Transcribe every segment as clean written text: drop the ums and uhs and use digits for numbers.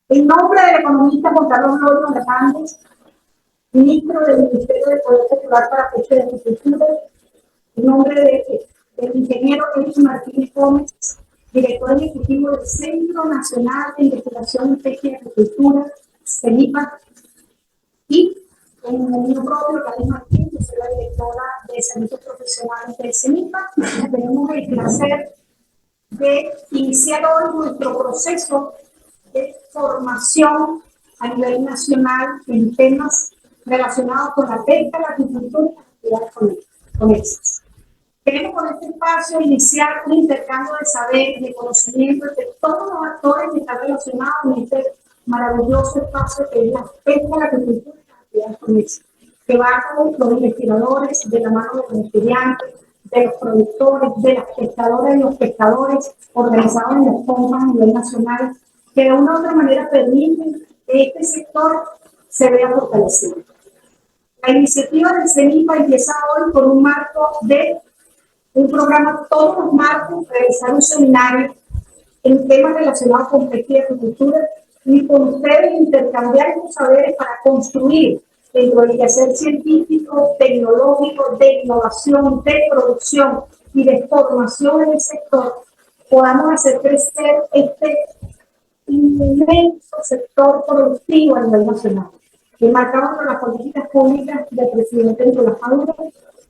En nombre del economista Juan Carlos López Hernández, ministro del Ministerio del Poder Popular para Pesca y Agricultura, en nombre del ingeniero Eric Martínez Gómez, director ejecutivo del Centro Nacional de Investigación en Pesca y Agricultura, CENIPA, y en el mío propio, Carlos Martín, que soy la directora de Servicios Profesionales del CENIPA, tenemos el placer de iniciar hoy nuestro proceso de formación a nivel nacional en temas relacionados con la pesca, la agricultura y las actividades conexas. Queremos con este espacio iniciar un intercambio de saber y de conocimiento entre todos los actores que están relacionados con este maravilloso espacio que es la pesca, la agricultura y las actividades conexas, que va con los investigadores, de la mano de los estudiantes, de los productores, de las pescadoras y los pescadores organizados en los fondos a nivel nacional, que de una u otra manera permiten que este sector se vea fortalecido. La iniciativa del CENIPA empieza hoy con un marco de un programa todos los martes, realizar un seminario en temas relacionados con pesca y agricultura y con ustedes intercambiar sus saberes para construir dentro del quehacer científico, tecnológico, de innovación, de producción y de formación en el sector, podamos hacer crecer este inmenso sector productivo a nivel nacional. Enmarcado por las políticas públicas del presidente Nicolás Maduro,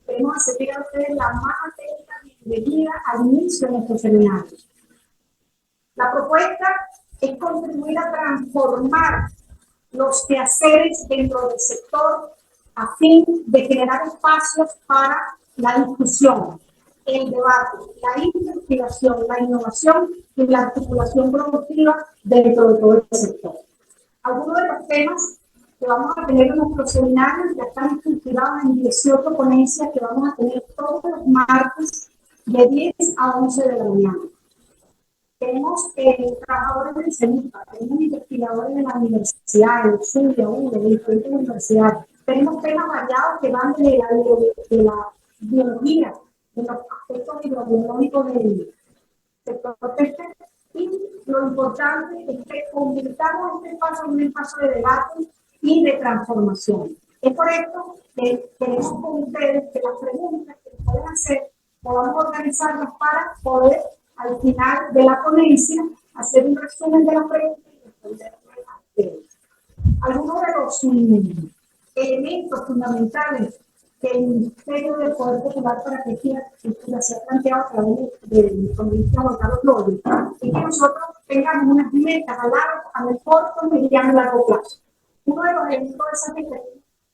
queremos hacer a ustedes la más atenta bienvenida al inicio de nuestro seminario. La propuesta es contribuir a transformar los quehaceres dentro del sector a fin de generar espacios para la discusión, el debate, la investigación, la innovación y la articulación productiva dentro de todo el sector. Algunos de los temas que vamos a tener en nuestros seminarios ya están estructurados en 18 ponencias que vamos a tener todos los martes de 10 a 11 de la mañana. Tenemos trabajadores del CENIPA, tenemos investigadores de la universidad, de Zulia, de diferentes universidades. Tenemos temas variados que van de la biología, de los aspectos hidrobiológicos del sector pesca. Y lo importante es que convirtamos este espacio en un espacio de debate y de transformación. Es por esto que queremos con ustedes que las preguntas que pueden hacer podamos organizarlas para poder al final de la ponencia hacer un resumen de las preguntas y responder a ellas. Algunos de los elementos fundamentales que el Ministerio del Poder Popular para Pesca y Agricultura se ha planteado a través del economista Juan Carlos López es que nosotros tengamos unas metas a el corto, mediano y largo plazo. Uno de los elementos de esa meta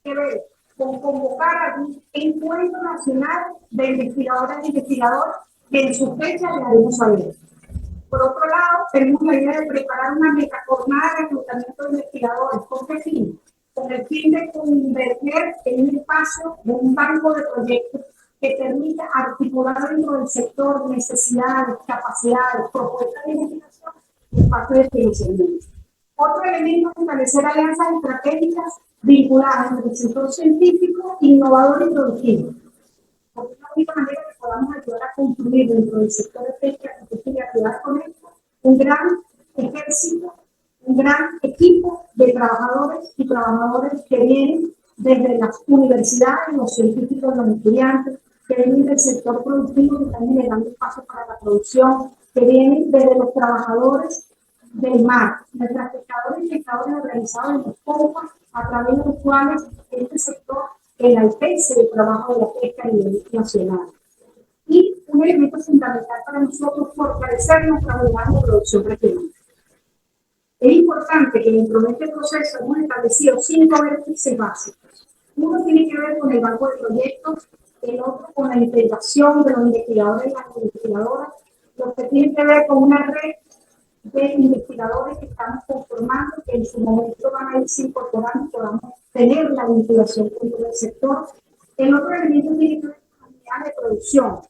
tiene que ver con convocar a un encuentro nacional de investigadoras e investigadores que en sus fechas le haremos saber. Por otro lado, tenemos la idea de preparar una metacornada de reclutamiento de investigadores. ¿Con qué fin? Con el fin de converger en un espacio de un banco de proyectos que permita articular dentro del sector necesidades, capacidades, propuestas de investigación y espacios de financiamiento. Otro elemento es establecer alianzas estratégicas vinculadas entre el sector científico, innovador y productivo. Porque es la única manera que podamos ayudar a construir dentro del sector de pesca y actividad con esto un gran ejército, un gran equipo de trabajadores y trabajadoras que vienen desde las universidades, los científicos, los estudiantes, que vienen del sector productivo, que están generando espacio para la producción, que vienen desde los trabajadores del mar, nuestras pescadores y pescadores organizados en los compas, a través de los cuales este sector enaltece el trabajo de la pesca a nivel nacional. Y un elemento fundamental para nosotros, fortalecer nuestra unidad de producción regional. Es importante que dentro de este proceso hemos establecido 5 vértices básicos. Uno tiene que ver con el banco de proyectos, el otro con la integración de los investigadores y las investigadoras, lo que tiene que ver con una red de investigadores que estamos conformando, que en su momento van a irse incorporando, podamos tener la vinculación con todo el sector. El otro elemento tiene que ver con la unidad de producción,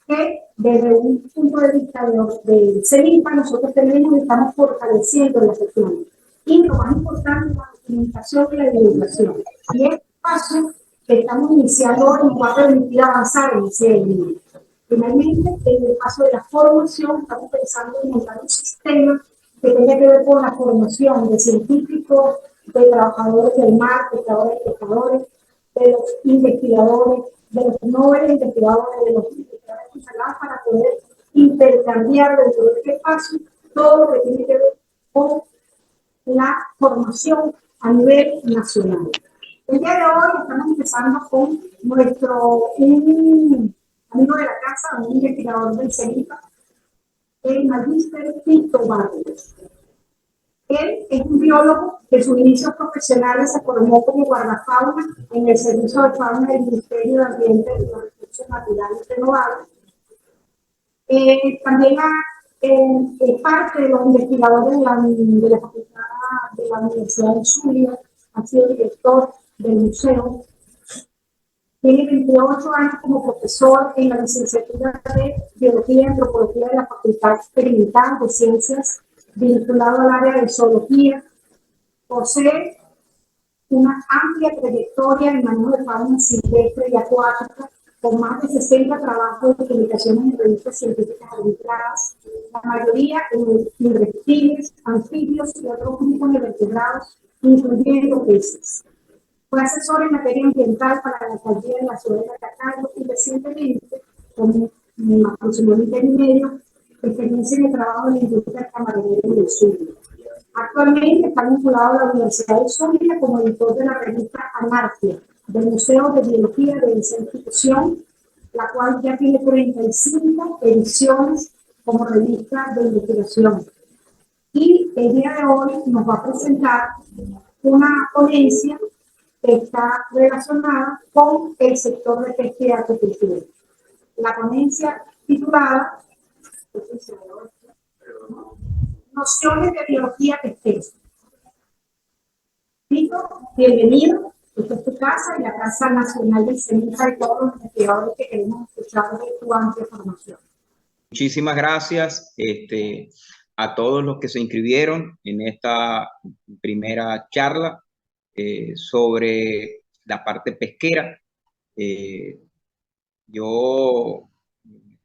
que desde un punto de vista del CENIPA nosotros tenemos y estamos fortaleciendo la sección. Y lo más importante es la documentación y la divulgación. Y este paso que estamos iniciando hoy nos va a permitir avanzar en ese elemento. Finalmente, en el caso de la formación, estamos pensando en montar un sistema que tenga que ver con la formación de científicos, de trabajadores del mar, de pescadores, de los investigadores, de los nobles investigadores, de los investigadores para poder intercambiar dentro de este espacio todo lo que tiene que ver con la formación a nivel nacional. El día de hoy estamos empezando con nuestro amigo de la casa, un investigador del CENIPA, el magíster Tito Vargas. Él es un biólogo que sus inicios profesionales se formó como guardafauna en el Servicio de Fauna del Ministerio de Ambiente y los Recursos Naturales Renovables. También es parte de los investigadores de la Facultad de la Universidad de Zulia, ha sido director del museo. Tiene 28 años como profesor en la licenciatura de Biología y Antropología de la Facultad Experimental de Ciencias, vinculado al área de zoología. Posee una amplia trayectoria en manejo de fauna silvestre y acuática, con más de 60 trabajos de publicaciones en revistas científicas arbitradas, la mayoría en reptiles, anfibios y otros grupos de vertebrados, incluyendo peces. Fue asesor en materia ambiental para la alcaldía de la ciudad de Maracaibo y recientemente, con aproximadamente un año y medio, experiencia en el trabajo en la industria camarera del sur. Actualmente está vinculado a la Universidad de Zulia como editor de la revista Anarquia, del Museo de Biología de esa institución, la cual ya tiene 35 ediciones como revista de investigación. Y el día de hoy nos va a presentar una ponencia que está relacionada con el sector de pesca y acuicultura. La ponencia titulada Nociones de biología pesquera. Tito, bienvenido. Esta es tu casa y la Casa Nacional del CENIPA y todos los investigadores que queremos escuchar de tu amplia formación. Muchísimas gracias a todos los que se inscribieron en esta primera charla sobre la parte pesquera. Yo,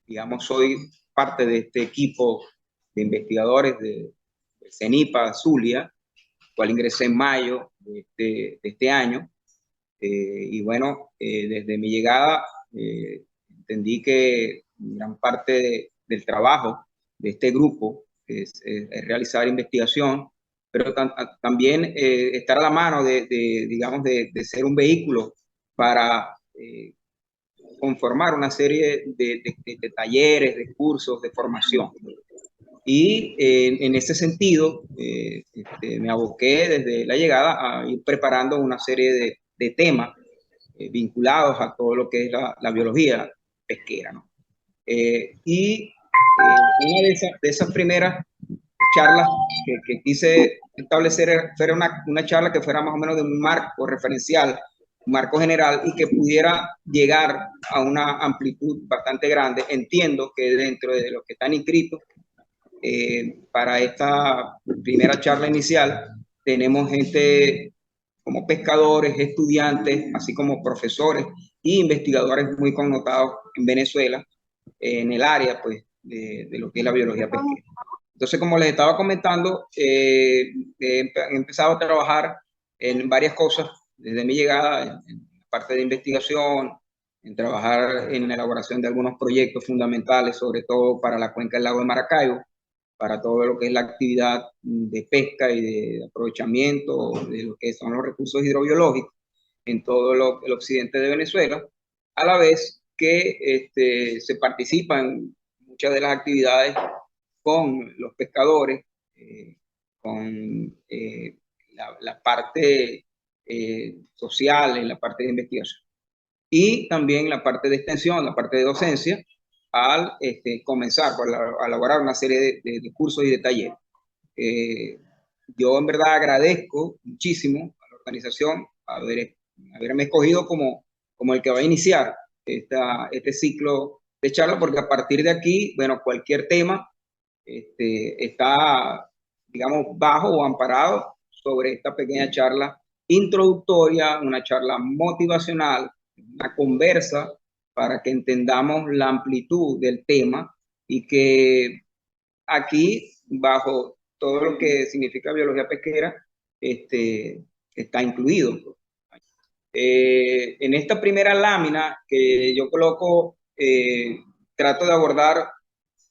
digamos, soy parte de este equipo de investigadores del CENIPA Zulia, cual ingresé en mayo de este año. Y bueno, desde mi llegada entendí que gran parte del trabajo de este grupo es realizar investigación, pero también estar a la mano digamos, de ser un vehículo para conformar una serie de talleres, de cursos, de formación. Y en ese sentido, me aboqué desde la llegada a ir preparando una serie de temas vinculados a todo lo que es la biología pesquera, ¿no? Una de esas primeras charlas que quise establecer fue una charla que fuera más o menos de un marco referencial, un marco general, y que pudiera llegar a una amplitud bastante grande. Entiendo que dentro de los que están inscritos para esta primera charla inicial tenemos gente como pescadores, estudiantes, así como profesores y investigadores muy connotados en Venezuela, en el área pues, de lo que es la biología pesquera. Entonces, como les estaba comentando, he empezado a trabajar en varias cosas desde mi llegada, en la parte de investigación, en trabajar en la elaboración de algunos proyectos fundamentales, sobre todo para la cuenca del lago de Maracaibo, para todo lo que es la actividad de pesca y de aprovechamiento de lo que son los recursos hidrobiológicos en todo el occidente de Venezuela, a la vez que se participa en muchas de las actividades con los pescadores, con la parte social, en la parte de investigación, y también la parte de extensión, la parte de docencia, al comenzar a elaborar una serie de cursos y de talleres. Yo en verdad agradezco muchísimo a la organización haberme escogido como el que va a iniciar este ciclo de charla, porque a partir de aquí, bueno, cualquier tema está, digamos, bajo o amparado sobre esta pequeña charla introductoria, una charla motivacional, una conversa para que entendamos la amplitud del tema y que aquí, bajo todo lo que significa biología pesquera está incluido. En esta primera lámina que yo coloco, trato de abordar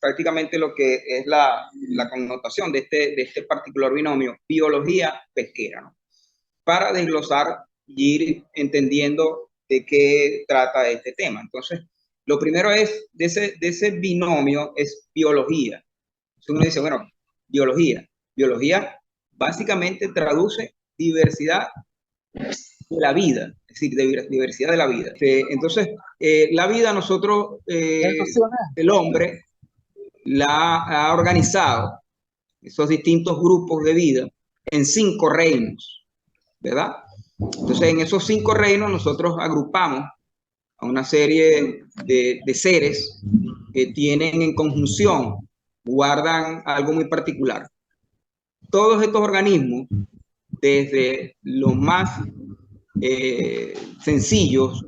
prácticamente lo que es la connotación de este particular binomio, biología pesquera, ¿no? Para desglosar y ir entendiendo de qué trata este tema. Entonces, lo primero es, de ese binomio es biología. Entonces uno dice, bueno, biología. Biología básicamente traduce diversidad de la vida, es decir, diversidad de la vida. Entonces, la vida nosotros, el hombre, la ha organizado, esos distintos grupos de vida, en 5 reinos, ¿verdad? Entonces, en esos 5 reinos nosotros agrupamos a una serie de seres que tienen en conjunción, guardan algo muy particular. Todos estos organismos, desde los más sencillos,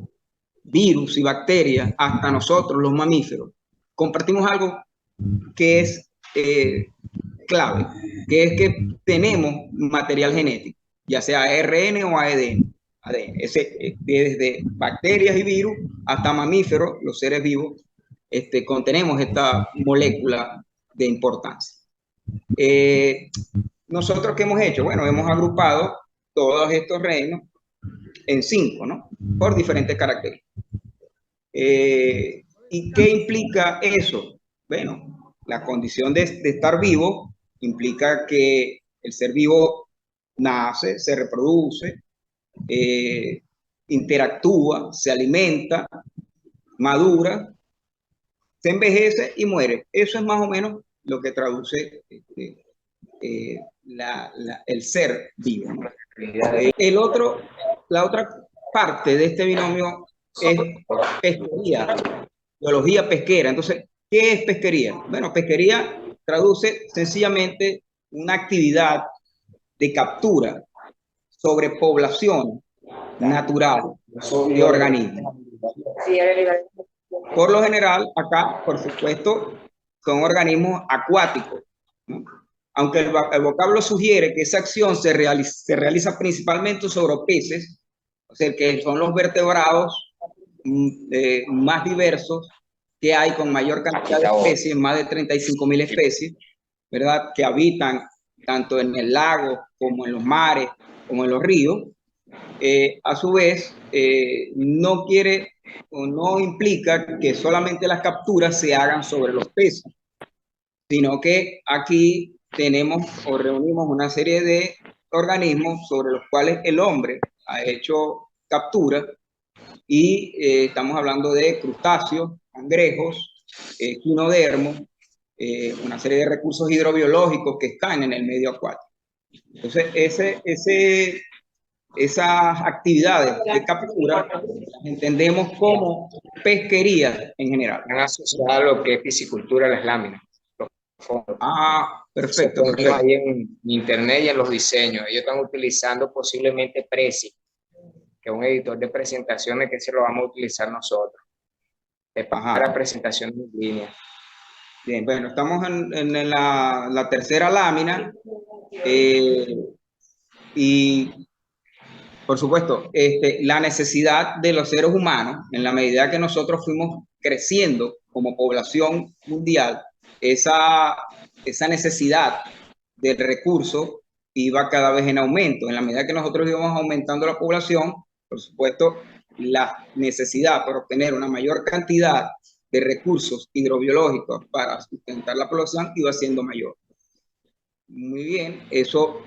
virus y bacterias, hasta nosotros, los mamíferos, compartimos algo que es clave, que es que tenemos material genético, ya sea ARN o ADN. Desde bacterias y virus hasta mamíferos, los seres vivos, contenemos esta molécula de importancia. ¿Nosotros qué hemos hecho? Bueno, hemos agrupado todos estos reinos en 5, ¿no? Por diferentes características. ¿Y qué implica eso? Bueno, la condición de estar vivo implica que el ser vivo nace, se reproduce, interactúa, se alimenta, madura, se envejece y muere. Eso es más o menos lo que traduce el ser vivo, ¿no? La otra parte de este binomio es pesquería, biología pesquera. Entonces, ¿qué es pesquería? Bueno, pesquería traduce sencillamente una actividad de captura sobre población natural de organismos. Por lo general, acá, por supuesto, son organismos acuáticos, ¿no? Aunque el vocablo sugiere que esa acción se realiza principalmente sobre peces, o sea, que son los vertebrados más diversos que hay, con mayor cantidad de especies, más de 35.000 especies, ¿verdad? Que habitan tanto en el lago como en los mares, como en los ríos. A su vez, no quiere o no implica que solamente las capturas se hagan sobre los peces, sino que aquí tenemos o reunimos una serie de organismos sobre los cuales el hombre ha hecho capturas y estamos hablando de crustáceos, cangrejos, quinodermos, una serie de recursos hidrobiológicos que están en el medio acuático. Entonces, esas actividades de captura las entendemos como pesquería en general. Han asociado lo que es piscicultura a las láminas. Ah, perfecto. Ahí en internet y en los diseños. Ellos están utilizando posiblemente Prezi, que es un editor de presentaciones que se lo vamos a utilizar nosotros. Para presentaciones en línea. Bien, bueno, estamos en la tercera lámina. Y por supuesto, la necesidad de los seres humanos, en la medida que nosotros fuimos creciendo como población mundial, esa necesidad de recursos iba cada vez en aumento. En la medida que nosotros íbamos aumentando la población, por supuesto, la necesidad por obtener una mayor cantidad de recursos hidrobiológicos para sustentar la población iba siendo mayor. Muy bien, eso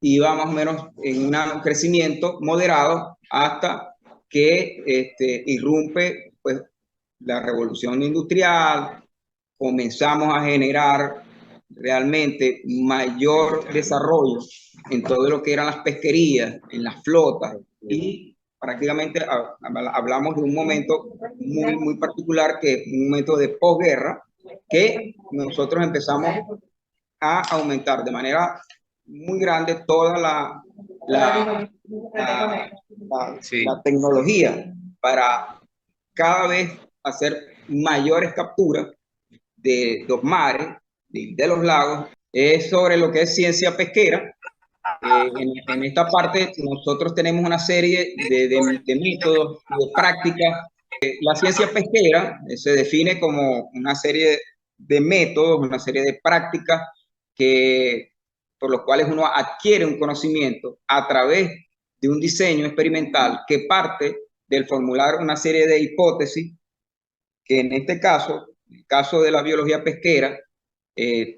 iba más o menos en un crecimiento moderado hasta que irrumpe pues, la revolución industrial. Comenzamos a generar realmente mayor desarrollo en todo lo que eran las pesquerías, en las flotas, y prácticamente hablamos de un momento muy, muy particular, que es un momento de posguerra, que nosotros empezamos a aumentar de manera muy grande toda la tecnología para cada vez hacer mayores capturas de los mares, de los lagos, es sobre lo que es ciencia pesquera. En esta parte nosotros tenemos una serie de métodos, de prácticas. La ciencia pesquera se define como una serie de métodos, una serie de prácticas por los cuales uno adquiere un conocimiento a través de un diseño experimental que parte del formular una serie de hipótesis que en este caso, el caso de la biología pesquera,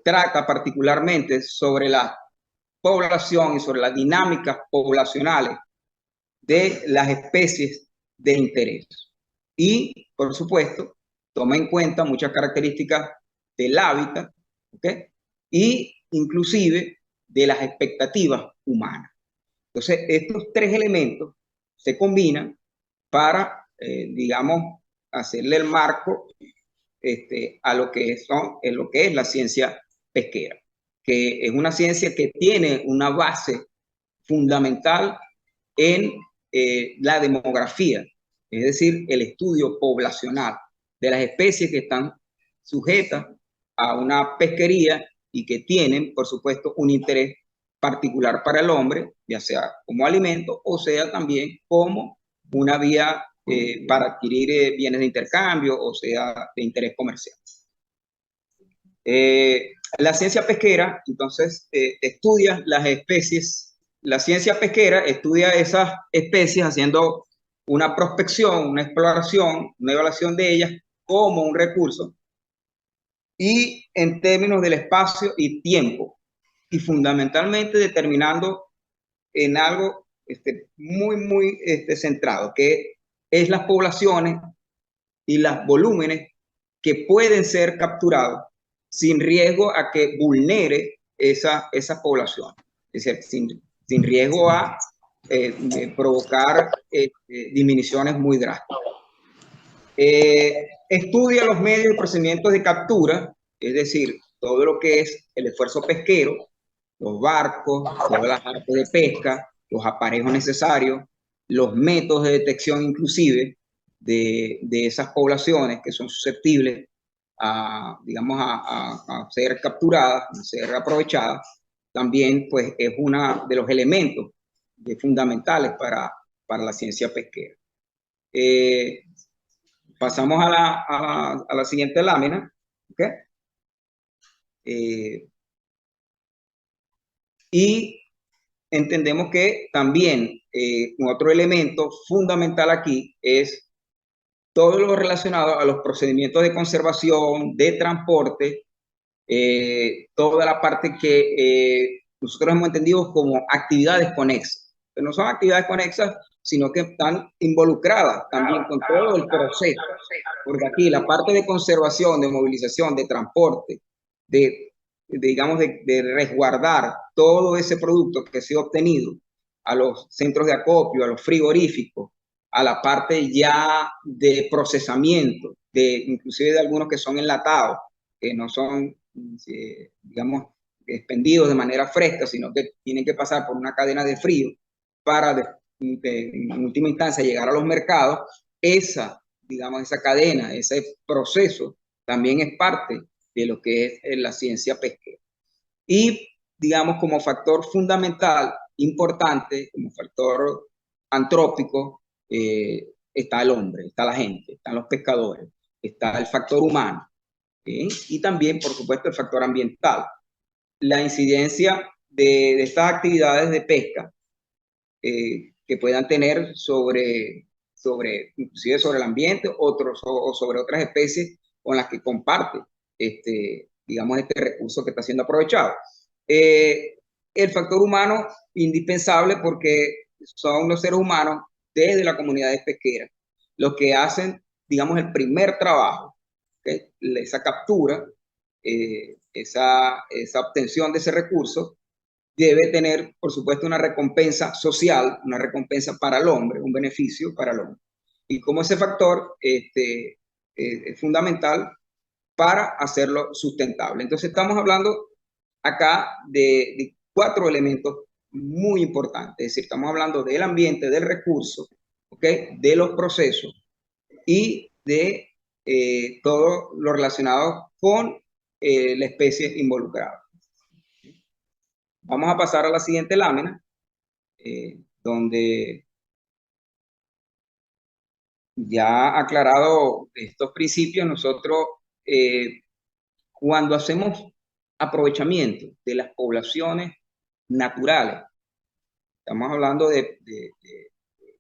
trata particularmente sobre la población y sobre las dinámicas poblacionales de las especies de interés. Y, por supuesto, toma en cuenta muchas características del hábitat, ¿okay? Y inclusive de las expectativas humanas. Entonces, estos tres elementos se combinan para, digamos, hacerle el marco a lo que es la ciencia pesquera, que es una ciencia que tiene una base fundamental en la demografía, es decir, el estudio poblacional de las especies que están sujetas a una pesquería y que tienen, por supuesto, un interés particular para el hombre, ya sea como alimento o sea también como una vía para adquirir bienes de intercambio o sea de interés comercial. La ciencia pesquera, entonces, estudia las especies. La ciencia pesquera estudia esas especies haciendo una prospección, una exploración, una evaluación de ellas como un recurso y en términos del espacio y tiempo, y fundamentalmente determinando en algo muy centrado, que es las poblaciones y los volúmenes que pueden ser capturados sin riesgo a que vulnere esa población. Es decir, sin riesgo a provocar disminuciones muy drásticas. Estudia los medios y procedimientos de captura, es decir, todo lo que es el esfuerzo pesquero, los barcos, todas las artes de pesca, los aparejos necesarios, los métodos de detección inclusive de esas poblaciones que son susceptibles a, digamos, a ser capturadas, a ser aprovechadas, también pues es uno de los elementos fundamentales para la ciencia pesquera. Pasamos a la siguiente lámina. ¿Okay? Y entendemos que también otro elemento fundamental aquí es todo lo relacionado a los procedimientos de conservación, de transporte, toda la parte que nosotros hemos entendido como actividades conexas. Pero no son actividades conexas, sino que están involucradas también con todo el proceso. Porque aquí la parte de conservación, de movilización, de transporte, digamos, de resguardar todo ese producto que se ha obtenido a los centros de acopio, a los frigoríficos, a la parte ya de procesamiento, inclusive de algunos que son enlatados, que no son, digamos, expendidos de manera fresca, sino que tienen que pasar por una cadena de frío para, en última instancia, llegar a los mercados. Digamos, esa cadena, ese proceso, también es parte de lo que es la ciencia pesquera. Y, digamos, como factor fundamental, importante, como factor antrópico, está el hombre, está la gente, están los pescadores, está el factor humano, y también, por supuesto, el factor ambiental. La incidencia de estas actividades de pesca que puedan tener inclusive sobre el ambiente o sobre otras especies con las que comparte digamos, este recurso que está siendo aprovechado. El factor humano, indispensable, porque son los seres humanos desde la comunidad pesquera los que hacen, digamos, el primer trabajo, ¿okay? Esa captura, esa obtención de ese recurso debe tener, por supuesto, una recompensa social, una recompensa para el hombre, un beneficio para el hombre. Y como ese factor es fundamental para hacerlo sustentable. Entonces estamos hablando acá de 4 elementos muy importantes. Es decir, estamos hablando del ambiente, del recurso, ¿okay? De los procesos y de todo lo relacionado con la especie involucrada. Vamos a pasar a la siguiente lámina, donde ya aclarado estos principios, nosotros cuando hacemos aprovechamiento de las poblaciones naturales, estamos hablando de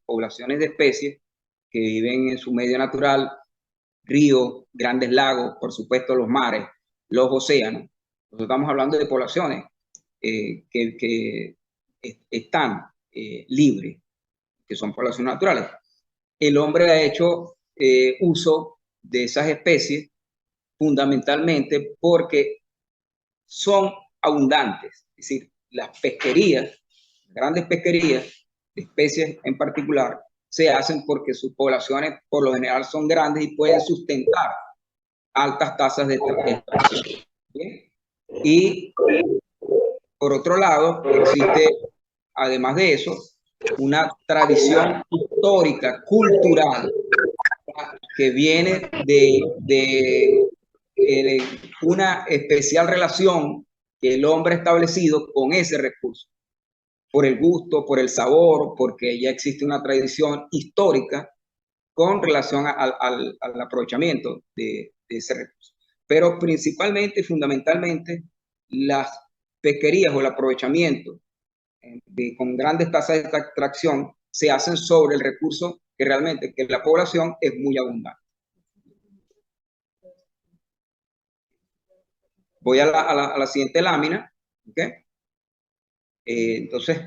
poblaciones de especies que viven en su medio natural, ríos, grandes lagos, por supuesto los mares, los océanos. Nosotros estamos hablando de poblaciones que están libres, que son poblaciones naturales. El hombre ha hecho uso de esas especies fundamentalmente porque son abundantes. Es decir, las pesquerías, grandes pesquerías de especies en particular, se hacen porque sus poblaciones por lo general son grandes y pueden sustentar altas tasas de extracción. ¿Bien? Y por otro lado, existe, además de eso, una tradición histórica, cultural, que viene de una especial relación que el hombre ha establecido con ese recurso, por el gusto, por el sabor, porque ya existe una tradición histórica con relación al aprovechamiento de ese recurso. Pero principalmente, fundamentalmente, las pesquerías o el aprovechamiento con grandes tasas de extracción se hacen sobre el recurso que realmente que la población es muy abundante. Voy a la siguiente lámina. ¿Okay? Entonces,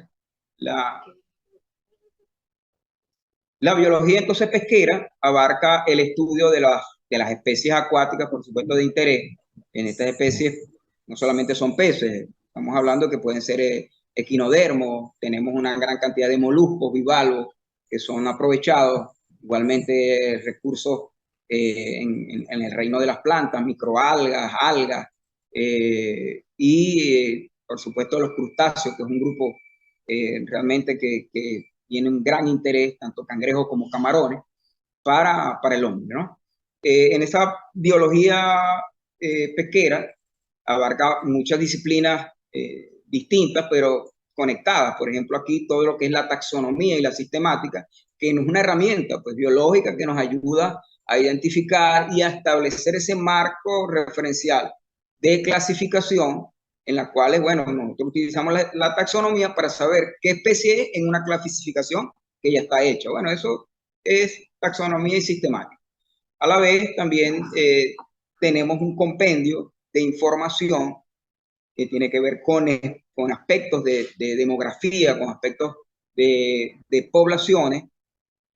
la biología entonces pesquera abarca el estudio de las especies acuáticas, por supuesto de interés. En estas especies no solamente son peces, estamos hablando que pueden ser equinodermos, tenemos una gran cantidad de moluscos, bivalvos, que son aprovechados, igualmente recursos en el reino de las plantas, microalgas, algas, y por supuesto los crustáceos, que es un grupo realmente que tiene un gran interés, tanto cangrejos como camarones, para el hombre, ¿no? En esa biología pesquera abarca muchas disciplinas distintas, pero conectadas. Por ejemplo, aquí todo lo que es la taxonomía y la sistemática, que es una herramienta pues, biológica que nos ayuda a identificar y a establecer ese marco referencial de clasificación en las cuales, bueno, nosotros utilizamos la taxonomía para saber qué especie es en una clasificación que ya está hecha. Bueno, eso es taxonomía y sistemática. A la vez también tenemos un compendio de información que tiene que ver con aspectos de demografía, con aspectos de poblaciones,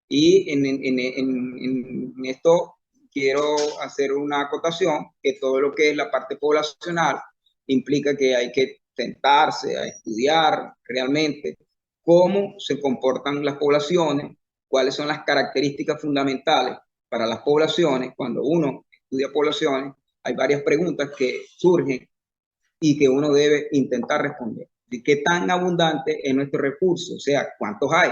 y en esto quiero hacer una acotación, que todo lo que es la parte poblacional implica que hay que sentarse a estudiar realmente cómo se comportan las poblaciones, cuáles son las características fundamentales para las poblaciones. Cuando uno estudia poblaciones, hay varias preguntas que surgen y que uno debe intentar responder. ¿Qué tan abundante es nuestro recurso? O sea, ¿cuántos hay?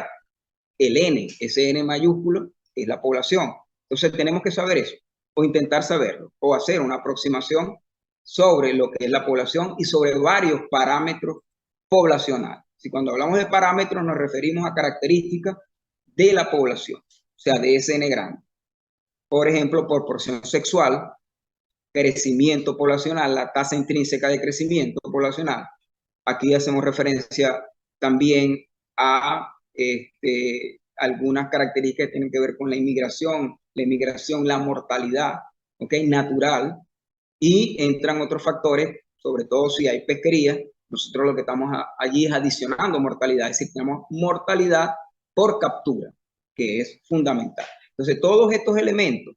El N, ese N mayúsculo, es la población. Entonces tenemos que saber eso, o intentar saberlo, o hacer una aproximación sobre lo que es la población y sobre varios parámetros poblacionales. Si cuando hablamos de parámetros nos referimos a características de la población, o sea, de ese N grande. Por ejemplo, proporción sexual, crecimiento poblacional, la tasa intrínseca de crecimiento poblacional. Aquí hacemos referencia también a algunas características que tienen que ver con la inmigración, la mortalidad, ¿okay? Natural, y entran otros factores, sobre todo si hay pesquería. Nosotros lo que estamos allí es adicionando mortalidad, es decir, tenemos mortalidad por captura, que es fundamental. Entonces, todos estos elementos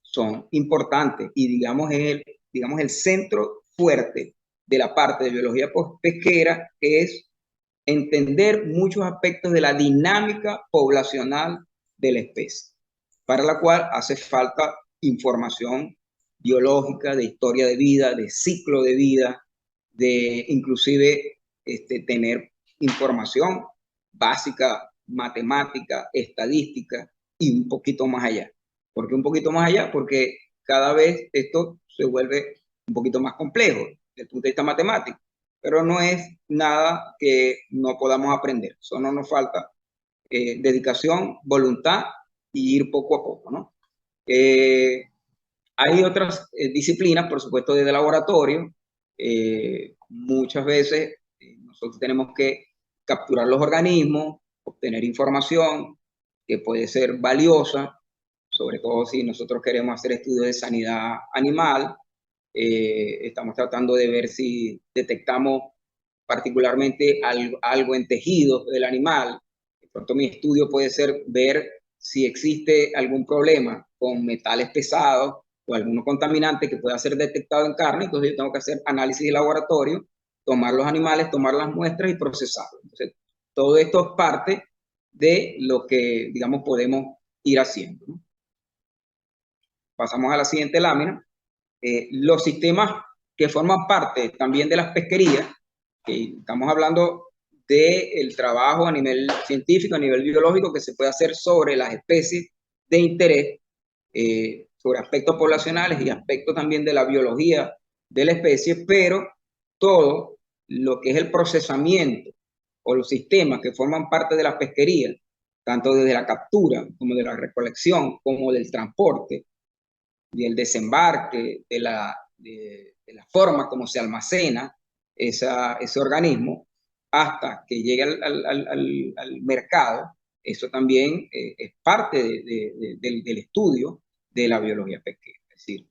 son importantes y digamos el centro fuerte de la parte de biología pesquera es entender muchos aspectos de la dinámica poblacional de la especie, para la cual hace falta información biológica, de historia de vida, de ciclo de vida, de inclusive tener información básica, matemática, estadística y un poquito más allá. ¿Por qué un poquito más allá? Porque cada vez esto se vuelve un poquito más complejo desde el punto de vista matemático. pero no es nada que no podamos aprender. Solo nos falta dedicación, voluntad y ir poco a poco, ¿no? Hay otras disciplinas, por supuesto, desde laboratorio. Muchas veces nosotros tenemos que capturar los organismos, obtener información que puede ser valiosa, sobre todo si nosotros queremos hacer estudios de sanidad animal. Estamos tratando de ver si detectamos particularmente algo en tejidos del animal. De pronto mi estudio puede ser ver si existe algún problema con metales pesados o algún contaminante que pueda ser detectado en carne. Entonces yo tengo que hacer análisis de laboratorio, tomar los animales, tomar las muestras y procesarlos. Entonces, todo esto es parte de lo que, digamos, podemos ir haciendo, ¿no? Pasamos a la siguiente lámina. Los sistemas que forman parte también de las pesquerías, que estamos hablando del trabajo a nivel científico, a nivel biológico que se puede hacer sobre las especies de interés, sobre aspectos poblacionales y aspectos también de la biología de la especie, pero todo lo que es el procesamiento o los sistemas que forman parte de la pesquería, tanto desde la captura como de la recolección, como del transporte, del desembarque, de la forma como se almacena ese organismo hasta que llegue al mercado, eso también es parte del estudio de la biología pesquera. Es decir,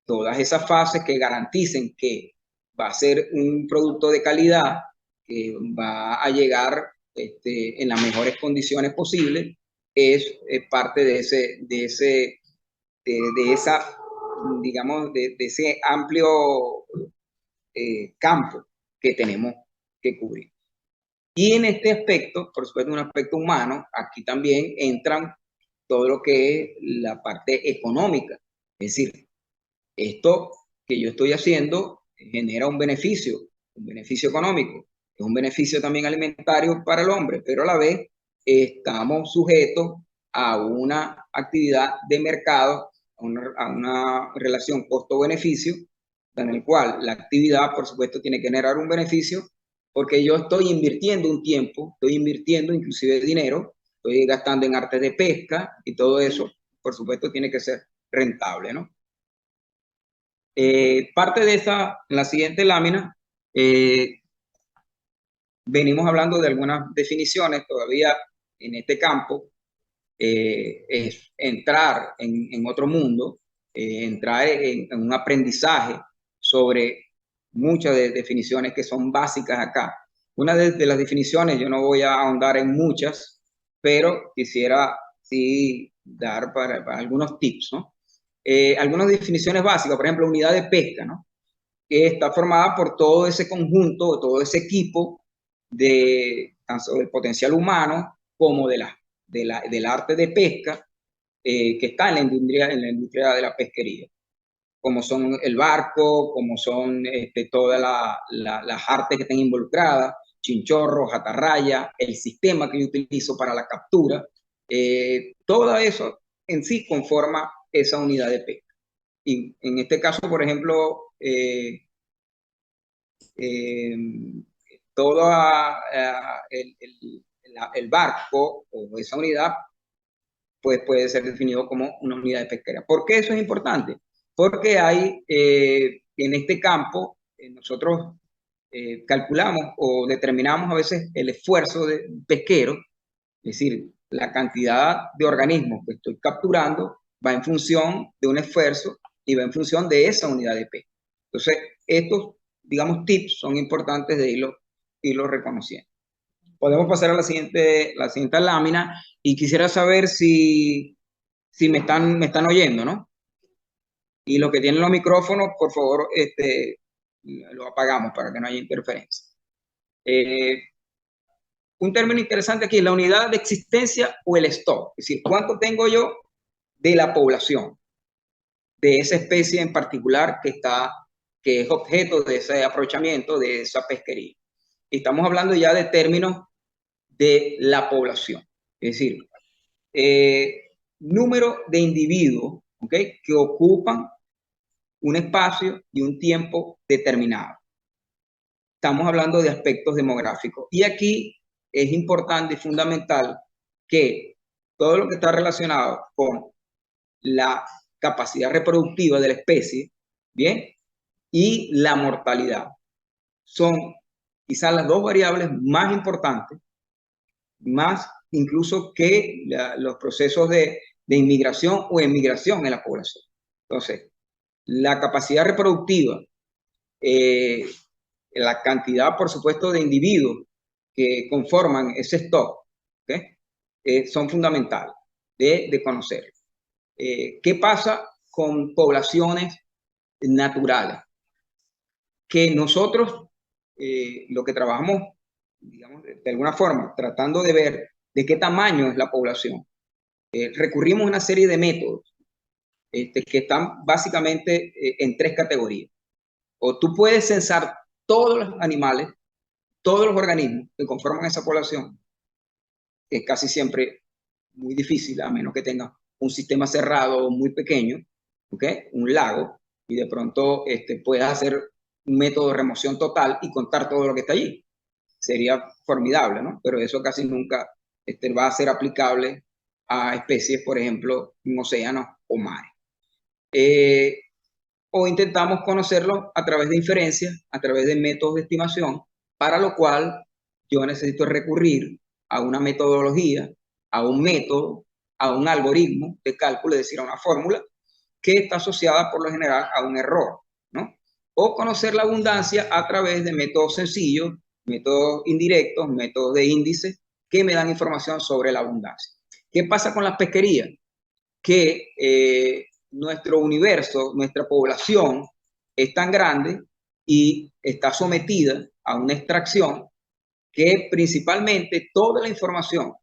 todas esas fases que garanticen que va a ser un producto de calidad, que va a llegar en las mejores condiciones posibles, es parte de esa, digamos, de ese amplio campo que tenemos que cubrir. Y en este aspecto, por supuesto, un aspecto humano, aquí también entran todo lo que es la parte económica. Es decir, esto que yo estoy haciendo genera un beneficio económico, es un beneficio también alimentario para el hombre, pero a la vez estamos sujetos a una actividad de mercado, a una relación costo-beneficio, en el cual la actividad, por supuesto, tiene que generar un beneficio, porque yo estoy invirtiendo un tiempo, estoy invirtiendo inclusive dinero, estoy gastando en artes de pesca y todo eso, por supuesto, tiene que ser rentable, ¿no? Parte de esa, en la siguiente lámina, venimos hablando de algunas definiciones todavía en este campo. Es entrar en otro mundo, entrar en un aprendizaje sobre muchas definiciones que son básicas acá. Una de las definiciones, yo no voy a ahondar en muchas, pero quisiera sí dar para algunos tips, ¿no? Algunas definiciones básicas, por ejemplo, unidad de pesca, ¿no? Que está formada por todo ese conjunto, todo ese equipo de tanto del potencial humano como del arte de pesca que está en la industria de la pesquería, como son el barco, como son todas las artes que están involucradas, chinchorro, atarraya, el sistema que yo utilizo para la captura, todo eso en sí conforma esa unidad de pesca. Y en este caso, por ejemplo, todo el barco o esa unidad pues puede ser definido como una unidad de pesquera. ¿Por qué eso es importante? Porque hay en este campo, nosotros calculamos o determinamos a veces el esfuerzo de pesquero, es decir, la cantidad de organismos que estoy capturando va en función de un esfuerzo y va en función de esa unidad de pesca. Entonces, estos, digamos, tips son importantes de irlo reconociendo. Podemos pasar a la siguiente lámina y quisiera saber si me están oyendo, ¿no? Y los que tienen los micrófonos, por favor, lo apagamos para que no haya interferencia. Un término interesante aquí es la unidad de existencia o el stock, es decir, cuánto tengo yo de la población de esa especie en particular que es objeto de ese aprovechamiento, de esa pesquería. Estamos hablando ya de términos de la población, es decir, número de individuos, ¿okay?, que ocupan un espacio y un tiempo determinado. estamos hablando de aspectos demográficos. Y aquí es importante y fundamental que todo lo que está relacionado con la capacidad reproductiva de la especie, ¿bien? Y la mortalidad son quizás las dos variables más importantes, más incluso que los procesos de inmigración o emigración en la población. Entonces, la capacidad reproductiva, la cantidad, por supuesto, de individuos que conforman ese stock, ¿okay? Son fundamentales de conocer. ¿Qué pasa con poblaciones naturales? Que nosotros lo que trabajamos, digamos, de alguna forma, tratando de ver de qué tamaño es la población, recurrimos a una serie de métodos que están básicamente en tres categorías. O tú puedes censar todos los animales, todos los organismos que conforman esa población, que es casi siempre muy difícil, a menos que tengas un sistema cerrado muy pequeño, ¿okay? Un lago, y de pronto puedas hacer un método de remoción total y contar todo lo que está allí. Sería formidable, ¿no? Pero eso casi nunca va a ser aplicable a especies, por ejemplo, en océanos o mares. O intentamos conocerlo a través de inferencias, a través de métodos de estimación, para lo cual yo necesito recurrir a una metodología, a un método, a un algoritmo de cálculo, es decir, a una fórmula que está asociada por lo general a un error, ¿no? O conocer la abundancia a través de métodos sencillos, métodos indirectos, métodos de índice, que me dan información sobre la abundancia. ¿Qué pasa con las pesquerías? Que nuestro universo, nuestra población es tan grande y está sometida a una extracción que principalmente toda la información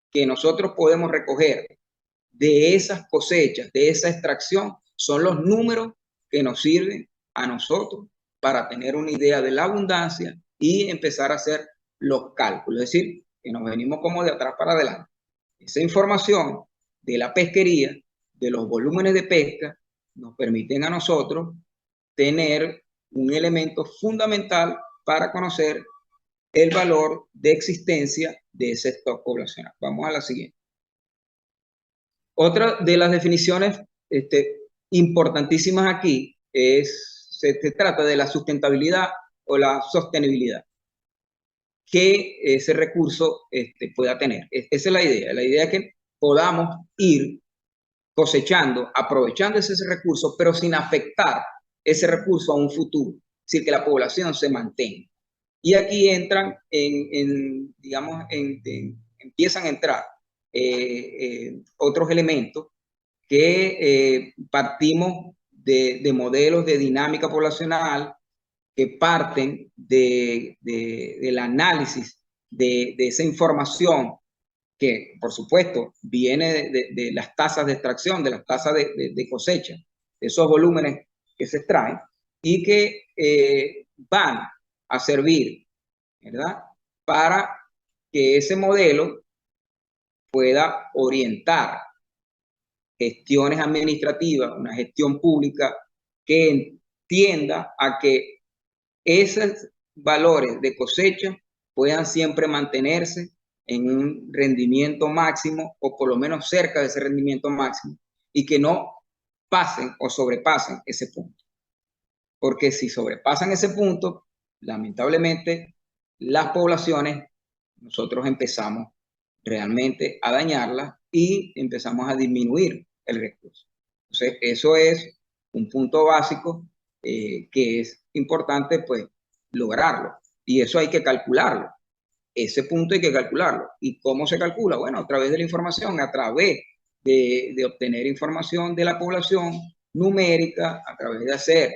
que nosotros podemos recoger de esas cosechas, de esa extracción, son los números que nos sirven a nosotros para tener una idea de la abundancia y empezar a hacer los cálculos. Es decir, que nos venimos como de atrás para adelante. Esa información de la pesquería, de los volúmenes de pesca, nos permiten a nosotros tener un elemento fundamental para conocer el valor de existencia de ese stock poblacional. Vamos a la siguiente. Otra de las definiciones importantísimas aquí se trata de la sustentabilidad o la sostenibilidad que ese recurso pueda tener. Esa es la idea. La idea es que podamos ir cosechando, aprovechando ese recurso, pero sin afectar ese recurso a un futuro. Es decir, que la población se mantenga. Y aquí entran, empiezan a entrar otros elementos que partimos de modelos de dinámica poblacional que parten del análisis de esa información que, por supuesto, viene de las tasas de extracción, de las tasas de cosecha, de esos volúmenes que se extraen y que van a servir, ¿verdad?, para que ese modelo pueda orientar gestiones administrativas, una gestión pública que entienda a que esos valores de cosecha puedan siempre mantenerse en un rendimiento máximo o por lo menos cerca de ese rendimiento máximo y que no pasen o sobrepasen ese punto. Porque si sobrepasan ese punto, lamentablemente las poblaciones, nosotros empezamos realmente a dañarlas y empezamos a disminuir el recurso. Entonces, eso es un punto básico que es importante, pues, lograrlo. Y eso hay que calcularlo. Ese punto hay que calcularlo. ¿Y cómo se calcula? Bueno, a través de la información, a través de obtener información de la población numérica, a través de hacer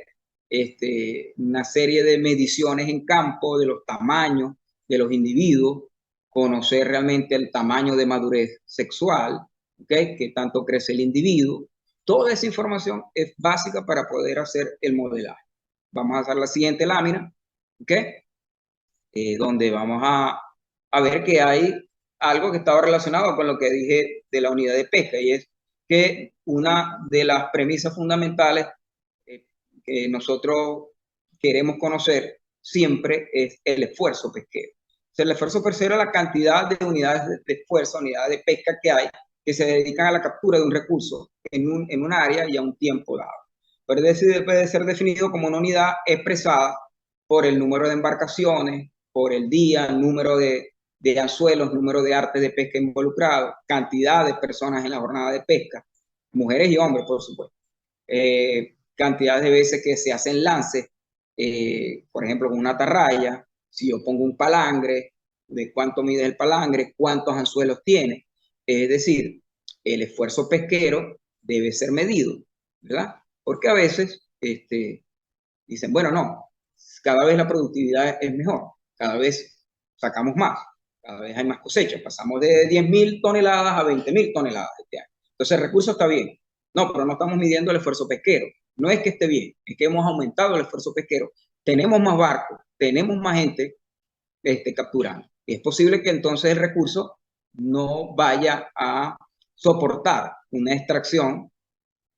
una serie de mediciones en campo de los tamaños de los individuos, conocer realmente el tamaño de madurez sexual, ¿okay?, que tanto crece el individuo. Toda esa información es básica para poder hacer el modelaje. Vamos a hacer la siguiente lámina, ¿okay?, donde vamos a ver que hay algo que estaba relacionado con lo que dije de la unidad de pesca, y es que una de las premisas fundamentales que nosotros queremos conocer siempre es el esfuerzo pesquero. O sea, el esfuerzo pesquero es la cantidad de unidades de esfuerzo, unidades de pesca que hay, que se dedican a la captura de un recurso en un área y a un tiempo dado. Pero puede ser definido como una unidad expresada por el número de embarcaciones, por el día, el número de anzuelos, número de artes de pesca involucrados, cantidad de personas en la jornada de pesca, mujeres y hombres, por supuesto. Cantidad de veces que se hacen lances, por ejemplo, con una atarraya, si yo pongo un palangre, de cuánto mide el palangre, cuántos anzuelos tiene. Es decir, el esfuerzo pesquero debe ser medido, ¿verdad? Porque a veces dicen, bueno, no, cada vez la productividad es mejor, cada vez sacamos más, cada vez hay más cosechas, pasamos de 10.000 toneladas a 20.000 toneladas este año. Entonces el recurso está bien. No, pero no estamos midiendo el esfuerzo pesquero. No es que esté bien, es que hemos aumentado el esfuerzo pesquero. Tenemos más barcos, tenemos más gente capturando. Y es posible que entonces el recurso no vaya a soportar una extracción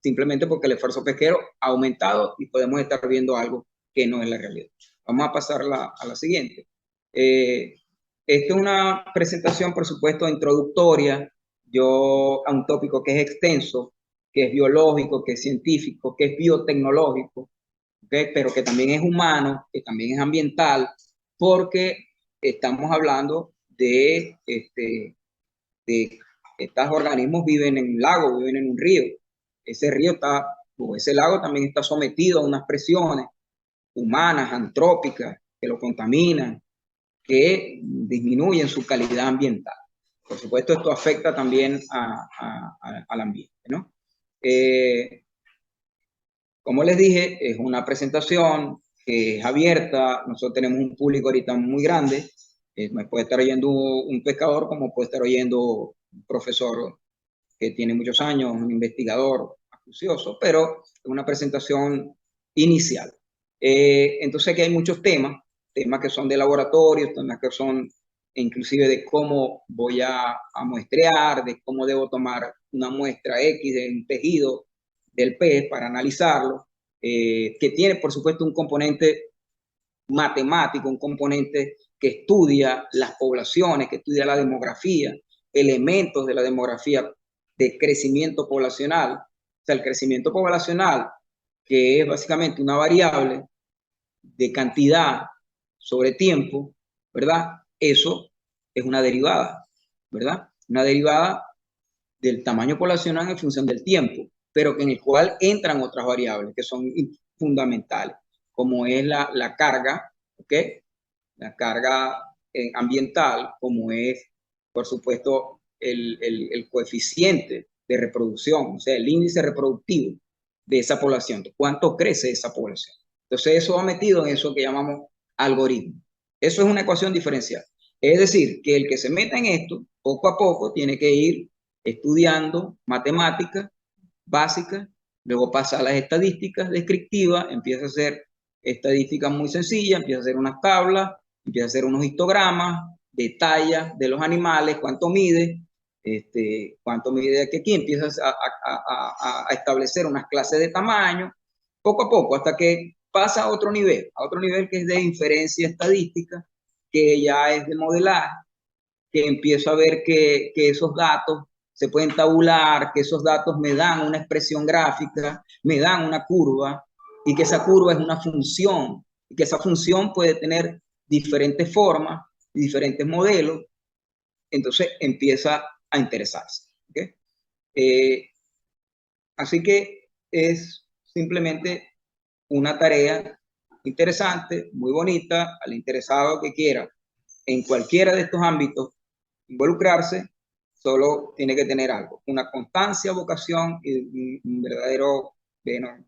simplemente porque el esfuerzo pesquero ha aumentado y podemos estar viendo algo que no es la realidad. Vamos a pasar a la siguiente. Esta es una presentación, por supuesto, introductoria a un tópico que es extenso, que es biológico, que es científico, que es biotecnológico, ¿okay? Pero que también es humano, que también es ambiental, porque estamos hablando de estos organismos viven en un lago, viven en un río. Ese río ese lago también está sometido a unas presiones humanas, antrópicas, que lo contaminan, que disminuyen su calidad ambiental. Por supuesto, esto afecta también al ambiente, ¿no? Como les dije, es una presentación que es abierta. Nosotros tenemos un público ahorita muy grande. Me puede estar oyendo un pescador, como puede estar oyendo un profesor que tiene muchos años, un investigador acucioso, pero es una presentación inicial. Entonces aquí hay muchos temas que son de laboratorio, temas que son inclusive de cómo voy a muestrear, de cómo debo tomar una muestra X de un tejido del pez para analizarlo, que tiene por supuesto un componente matemático, un componente que estudia las poblaciones, que estudia la demografía, elementos de la demografía de crecimiento poblacional. O sea, el crecimiento poblacional, que es básicamente una variable de cantidad sobre tiempo, ¿verdad? Eso es una derivada, ¿verdad? Una derivada del tamaño poblacional en función del tiempo, pero en el cual entran otras variables que son fundamentales, como es la carga, ¿ok? La carga ambiental, como es, por supuesto, el coeficiente de reproducción, o sea, el índice reproductivo de esa población, cuánto crece esa población. Entonces eso va metido en eso que llamamos algoritmo. Eso es una ecuación diferencial. Es decir, que el que se meta en esto, poco a poco, tiene que ir estudiando matemáticas básicas, luego pasa a las estadísticas descriptivas, empieza a hacer estadísticas muy sencillas, empieza a hacer unas tablas, empieza a hacer unos histogramas, detalla de los animales, cuánto mide aquí, empiezas a establecer unas clases de tamaño, poco a poco, hasta que pasa a otro nivel que es de inferencia estadística, que ya es de modelaje, que empiezo a ver que esos datos se pueden tabular, que esos datos me dan una expresión gráfica, me dan una curva, y que esa curva es una función, y que esa función puede tener diferentes formas, diferentes modelos. Entonces empieza a interesarse. ¿Okay? Así que es simplemente una tarea interesante, muy bonita, al interesado que quiera en cualquiera de estos ámbitos involucrarse, solo tiene que tener algo, una constancia, vocación y un verdadero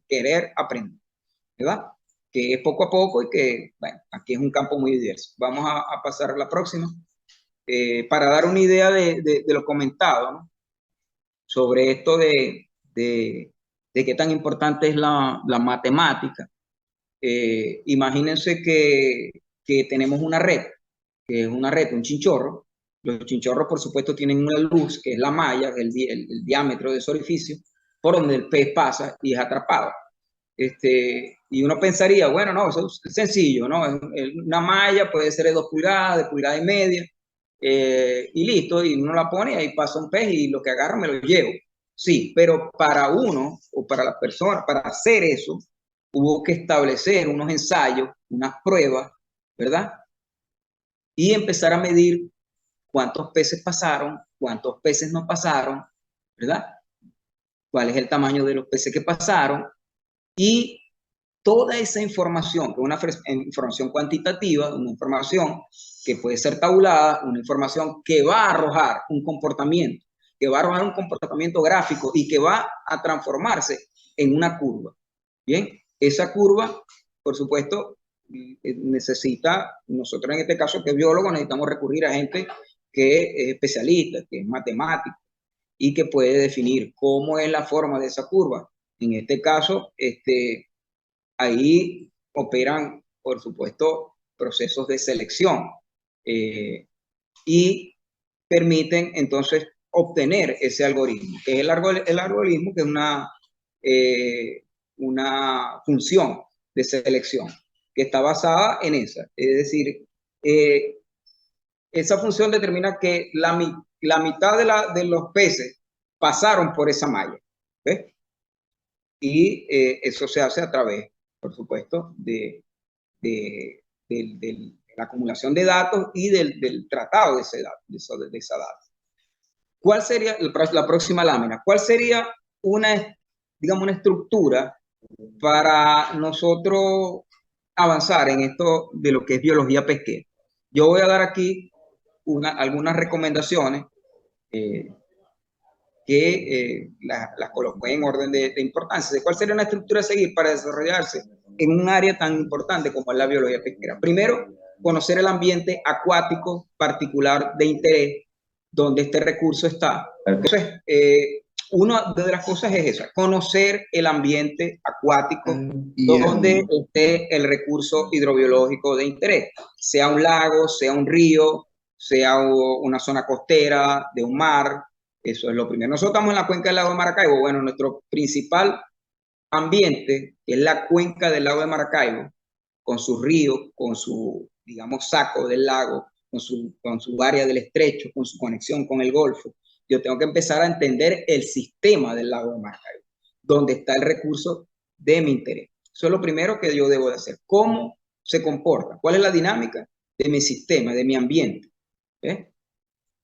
querer aprender, ¿verdad? Que es poco a poco y que, bueno, aquí es un campo muy diverso. Vamos a pasar a la próxima. Para dar una idea de lo comentado, ¿no? Sobre esto de qué tan importante es la matemática. Imagínense que tenemos una red, que es una red, un chinchorro. Los chinchorros, por supuesto, tienen una luz, que es la malla, el diámetro de ese orificio, por donde el pez pasa y es atrapado. Y uno pensaría, bueno, no, eso es sencillo, ¿no? Una malla puede ser de 2 pulgadas, de pulgada y media, y listo, y uno la pone y ahí pasa un pez y lo que agarro me lo llevo. Sí, pero para uno o para la persona, para hacer eso, hubo que establecer unos ensayos, unas pruebas, ¿verdad? Y empezar a medir cuántos peces pasaron, cuántos peces no pasaron, ¿verdad? Cuál es el tamaño de los peces que pasaron y toda esa información, que es una información cuantitativa, una información que puede ser tabulada, una información que va a arrojar un comportamiento, que va a arrojar un comportamiento gráfico y que va a transformarse en una curva. Bien, esa curva, por supuesto, necesita, nosotros en este caso que es biólogo, necesitamos recurrir a gente que es especialista, que es matemático y que puede definir cómo es la forma de esa curva. En este caso, ahí operan, por supuesto, procesos de selección y permiten entonces obtener ese algoritmo, que es el algoritmo que es una función de selección que está basada en esa. Es decir, esa función determina que la mitad de los peces pasaron por esa malla. ¿Ves? Y eso se hace a través, por supuesto, de la acumulación de datos y del tratado de esa data. ¿Cuál sería la próxima lámina? ¿Cuál sería digamos, una estructura para nosotros avanzar en esto de lo que es biología pesquera? Yo voy a dar aquí algunas recomendaciones que las coloco en orden de importancia. ¿Cuál sería una estructura a seguir para desarrollarse en un área tan importante como es la biología pesquera? Primero, conocer el ambiente acuático particular de interés donde este recurso está. Entonces, una de las cosas es esa, conocer el ambiente acuático donde esté el recurso hidrobiológico de interés, sea un lago, sea un río, sea una zona costera, de un mar. Eso es lo primero. Nosotros estamos en la cuenca del lago de Maracaibo. Bueno, nuestro principal ambiente es la cuenca del lago de Maracaibo, con sus ríos, con su, digamos, saco del lago, con su área del estrecho, con su conexión con el Golfo. Yo tengo que empezar a entender el sistema del lago de Maracaibo, donde está el recurso de mi interés. Eso es lo primero que yo debo de hacer. ¿Cómo se comporta? ¿Cuál es la dinámica de mi sistema, de mi ambiente?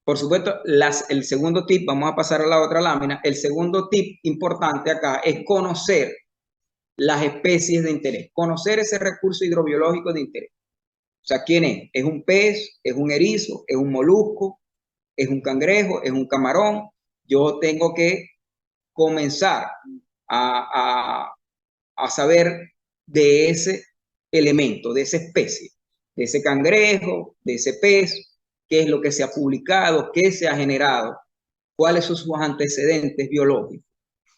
Por supuesto, el segundo tip, vamos a pasar a la otra lámina, el segundo tip importante acá es conocer las especies de interés, conocer ese recurso hidrobiológico de interés. O sea, ¿quién es? ¿Es un pez? ¿Es un erizo? ¿Es un molusco? ¿Es un cangrejo? ¿Es un camarón? Yo tengo que comenzar a saber de ese elemento, de esa especie, de ese cangrejo, de ese pez, qué es lo que se ha publicado, qué se ha generado, cuáles son sus antecedentes biológicos,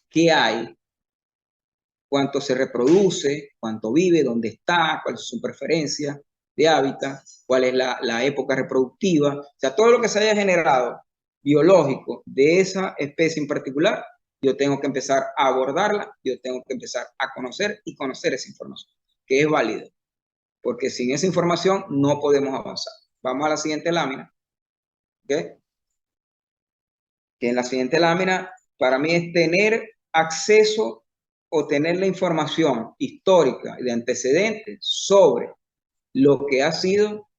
qué hay, cuánto se reproduce, cuánto vive, dónde está, cuáles son sus preferencias de hábitat, cuál es la época reproductiva, o sea, todo lo que se haya generado biológico de esa especie en particular, yo tengo que empezar a abordarla, yo tengo que empezar a conocer y conocer esa información, que es válida, porque sin esa información no podemos avanzar. Vamos a la siguiente lámina. ¿Okay? Que en la siguiente lámina, para mí es tener acceso o tener la información histórica y de antecedentes sobre lo que ha sido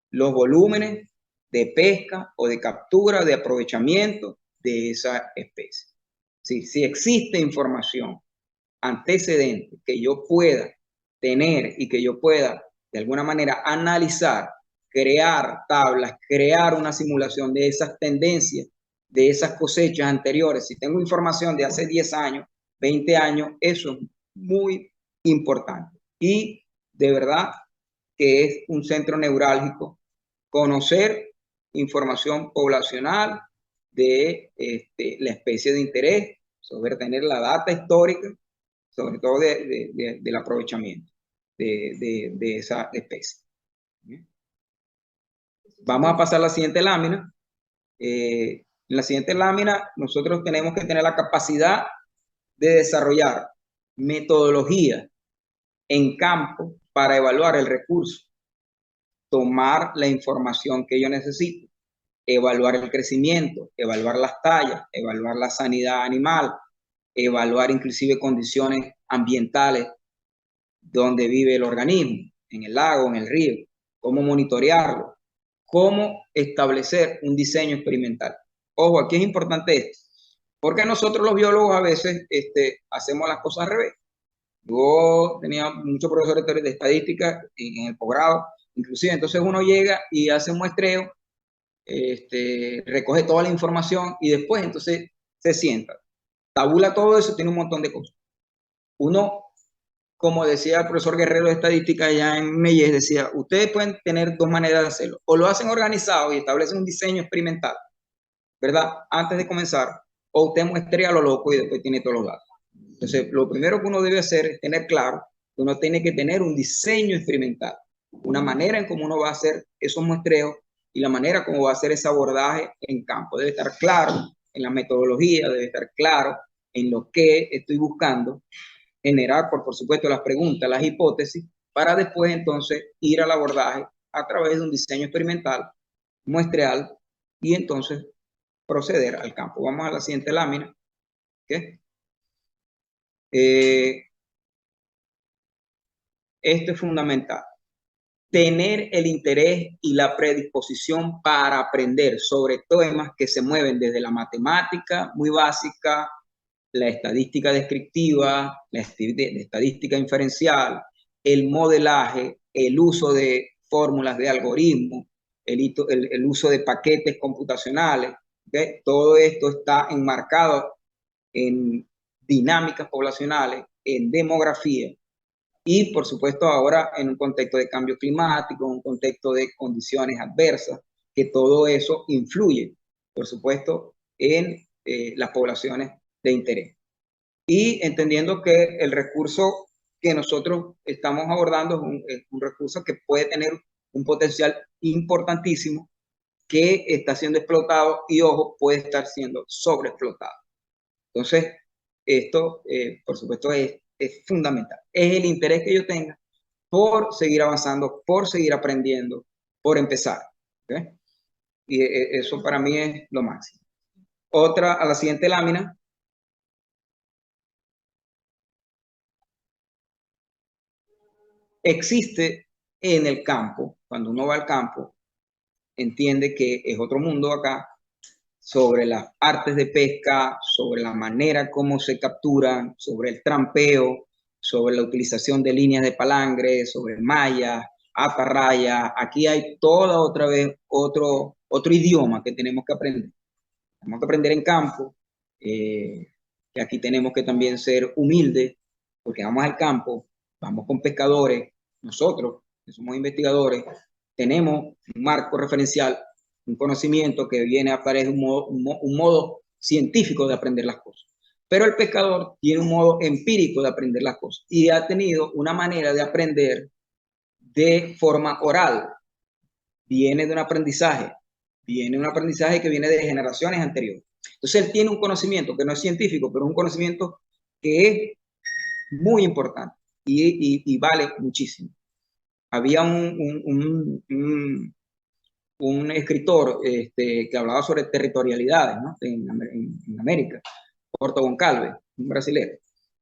los volúmenes de pesca o de captura, de aprovechamiento de esa especie. Si existe información antecedente que yo pueda tener y que yo pueda de alguna manera analizar, crear tablas, crear una simulación de esas tendencias, de esas cosechas anteriores, si tengo información de hace 10 años, 20 años, eso es muy importante. Y de verdad que es un centro neurálgico conocer información poblacional de la especie de interés, sobre tener la data histórica, sobre todo del aprovechamiento de esa especie. Vamos a pasar a la siguiente lámina. En la siguiente lámina nosotros tenemos que tener la capacidad de desarrollar metodologías en campo para evaluar el recurso, tomar la información que yo necesito, evaluar el crecimiento, evaluar las tallas, evaluar la sanidad animal, evaluar inclusive condiciones ambientales donde vive el organismo, en el lago, en el río, cómo monitorearlo, cómo establecer un diseño experimental. Ojo, aquí es importante esto, porque nosotros los biólogos a veces hacemos las cosas al revés. Yo tenía muchos profesores de estadística en el posgrado, inclusive, entonces uno llega y hace un muestreo, recoge toda la información y después entonces se sienta, tabula todo eso, tiene un montón de cosas. Uno, como decía el profesor Guerrero de estadística allá en Meyes, decía, ustedes pueden tener dos maneras de hacerlo, o lo hacen organizado y establecen un diseño experimental, ¿verdad? Antes de comenzar, o usted muestrea lo loco y después tiene todos los datos. Entonces, lo primero que uno debe hacer es tener claro que uno tiene que tener un diseño experimental, una manera en cómo uno va a hacer esos muestreos y la manera como va a hacer ese abordaje en campo. Debe estar claro en la metodología, debe estar claro en lo que estoy buscando, generar, por supuesto, las preguntas, las hipótesis, para después entonces ir al abordaje a través de un diseño experimental, muestreal, y entonces proceder al campo. Vamos a la siguiente lámina. ¿Okay? Esto es fundamental. Tener el interés y la predisposición para aprender sobre temas que se mueven desde la matemática muy básica, la estadística descriptiva, la estadística inferencial, el modelaje, el uso de fórmulas de algoritmos, el uso de paquetes computacionales. ¿Okay? Todo esto está enmarcado en dinámicas poblacionales, en demografía y, por supuesto, ahora en un contexto de cambio climático, un contexto de condiciones adversas, que todo eso influye, por supuesto, en las poblaciones de interés. Y entendiendo que el recurso que nosotros estamos abordando es un recurso que puede tener un potencial importantísimo que está siendo explotado y, ojo, puede estar siendo sobreexplotado. Entonces, esto, por supuesto, es fundamental. Es el interés que yo tenga por seguir avanzando, por seguir aprendiendo, por empezar. ¿Okay? Y eso para mí es lo máximo. Otra, a la siguiente lámina. Existe en el campo, cuando uno va al campo, entiende que es otro mundo acá, sobre las artes de pesca, sobre la manera como se capturan, sobre el trampeo, sobre la utilización de líneas de palangre, sobre mallas, atarrayas. Aquí hay toda otra vez otro idioma que tenemos que aprender. Tenemos que aprender en campo, que aquí tenemos que también ser humildes, porque vamos al campo, vamos con pescadores, nosotros, que somos investigadores, tenemos un marco referencial, un conocimiento que viene a través de un modo científico de aprender las cosas. Pero el pescador tiene un modo empírico de aprender las cosas y ha tenido una manera de aprender de forma oral. Viene de un aprendizaje que viene de generaciones anteriores. Entonces él tiene un conocimiento que no es científico, pero es un conocimiento que es muy importante y vale muchísimo. Había un escritor que hablaba sobre territorialidades, ¿no? en América, Porto Goncalves, un brasileño.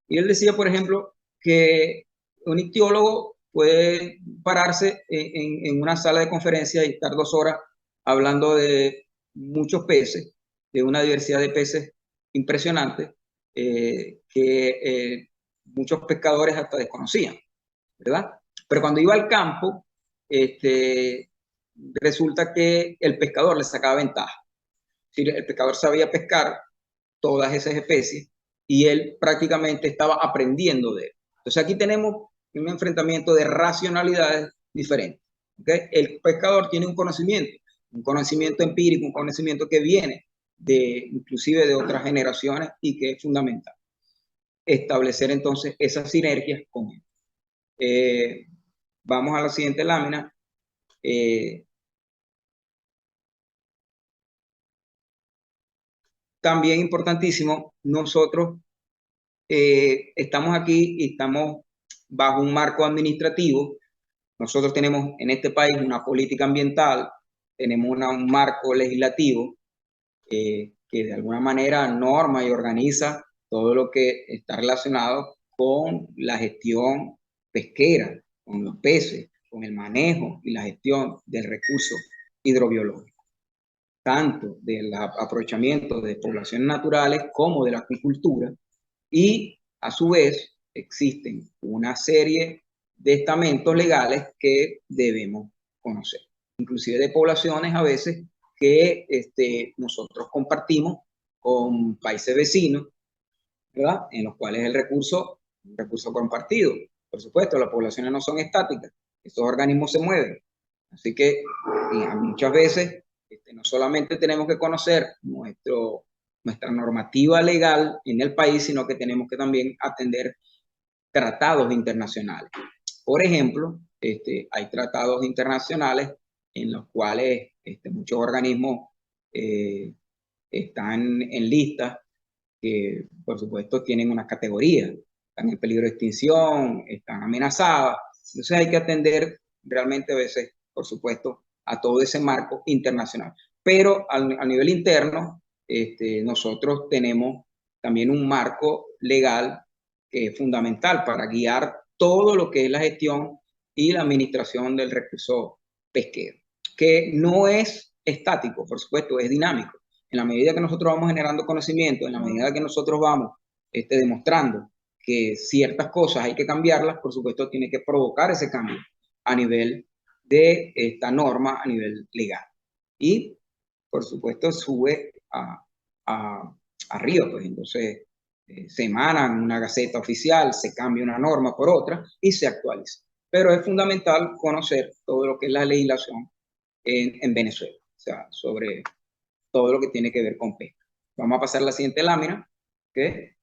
Y él decía, por ejemplo, que un ictiólogo puede pararse en una sala de conferencia y estar 2 horas hablando de muchos peces, de una diversidad de peces impresionante, que muchos pescadores hasta desconocían, ¿verdad? Pero cuando iba al campo, resulta que el pescador le sacaba ventaja. El pescador sabía pescar todas esas especies y él prácticamente estaba aprendiendo de él. Entonces aquí tenemos un enfrentamiento de racionalidades diferentes. ¿Okay? El pescador tiene un conocimiento empírico, un conocimiento que viene inclusive de otras generaciones y que es fundamental. Establecer entonces esas sinergias con él. Vamos a la siguiente lámina. También importantísimo, nosotros estamos aquí y estamos bajo un marco administrativo. Nosotros tenemos en este país una política ambiental, tenemos un marco legislativo que de alguna manera norma y organiza todo lo que está relacionado con la gestión pesquera, con los peces, con el manejo y la gestión del recurso hidrobiológico, tanto del aprovechamiento de poblaciones naturales como de la acuicultura, y a su vez existen una serie de estamentos legales que debemos conocer, inclusive de poblaciones a veces que nosotros compartimos con países vecinos, ¿verdad? En los cuales el recurso es un recurso compartido. Por supuesto, las poblaciones no son estáticas, estos organismos se mueven. Así que muchas veces no solamente tenemos que conocer nuestra normativa legal en el país, sino que tenemos que también atender tratados internacionales. Por ejemplo, hay tratados internacionales en los cuales muchos organismos están en listas que, por supuesto, tienen una categoría, están en peligro de extinción, están amenazadas. Entonces hay que atender realmente a veces, por supuesto, a todo ese marco internacional. Pero a nivel interno, nosotros tenemos también un marco legal que es fundamental para guiar todo lo que es la gestión y la administración del recurso pesquero, que no es estático, por supuesto, es dinámico. En la medida que nosotros vamos generando conocimiento, en la medida que nosotros vamos demostrando que ciertas cosas hay que cambiarlas, por supuesto, tiene que provocar ese cambio a nivel de esta norma, a nivel legal. Y, por supuesto, sube arriba, pues entonces se emana una gaceta oficial, se cambia una norma por otra y se actualiza. Pero es fundamental conocer todo lo que es la legislación en Venezuela, o sea, sobre todo lo que tiene que ver con pesca. Vamos a pasar a la siguiente lámina, que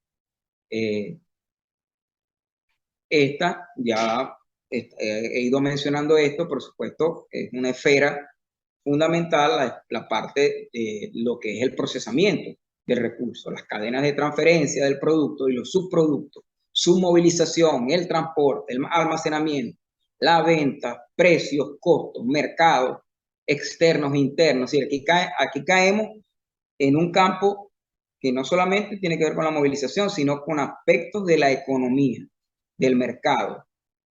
esta ya he ido mencionando esto, por supuesto, es una esfera fundamental, la parte de lo que es el procesamiento del recurso, las cadenas de transferencia del producto y los subproductos, su movilización, el transporte, el almacenamiento, la venta, precios, costos, mercados externos, internos. Es decir, aquí caemos en un campo que no solamente tiene que ver con la movilización, sino con aspectos de la economía, del mercado,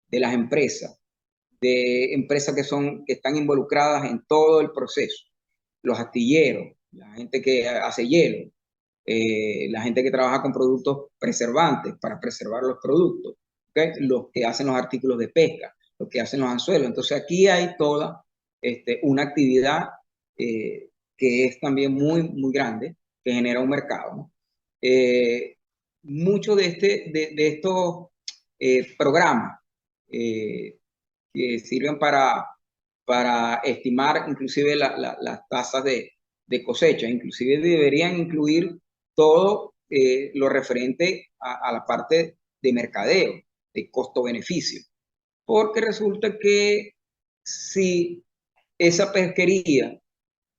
de las empresas, de empresas que están involucradas en todo el proceso. Los astilleros, la gente que hace hielo, la gente que trabaja con productos preservantes para preservar los productos, ¿okay? Los que hacen los artículos de pesca, los que hacen los anzuelos. Entonces aquí hay toda una actividad que es también muy, muy grande, que genera un mercado, ¿no? Muchos de estos programas que sirven para estimar inclusive las tasas de cosecha, inclusive deberían incluir todo lo referente a la parte de mercadeo, de costo-beneficio, porque resulta que si esa pesquería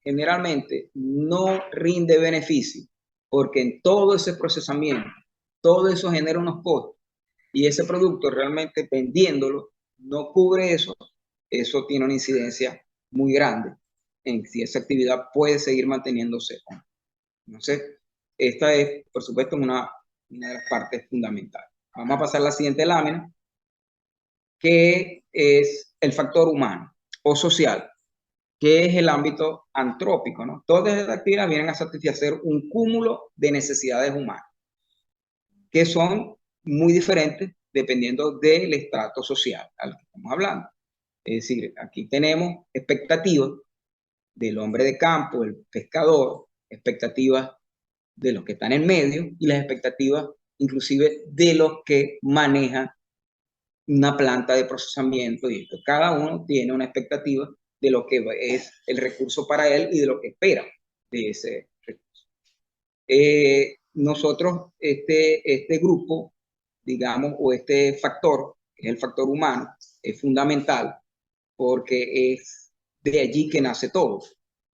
generalmente no rinde beneficio, porque en todo ese procesamiento, todo eso genera unos costos, y ese producto realmente vendiéndolo no cubre eso, eso tiene una incidencia muy grande en si esa actividad puede seguir manteniéndose. Entonces, esta es, por supuesto, una de las partes fundamentales. Vamos a pasar a la siguiente lámina, que es el factor humano o social, que es el ámbito antrópico, ¿no? Todas estas actividades vienen a satisfacer un cúmulo de necesidades humanas, que son muy diferentes dependiendo del estrato social al que estamos hablando. Es decir, aquí tenemos expectativas del hombre de campo, el pescador, expectativas de los que están en medio y las expectativas inclusive de los que manejan una planta de procesamiento, y esto, cada uno tiene una expectativa de lo que es el recurso para él y de lo que espera de ese recurso. Nosotros, este grupo, digamos, o este factor, que es el factor humano, es fundamental porque es de allí que nace todo,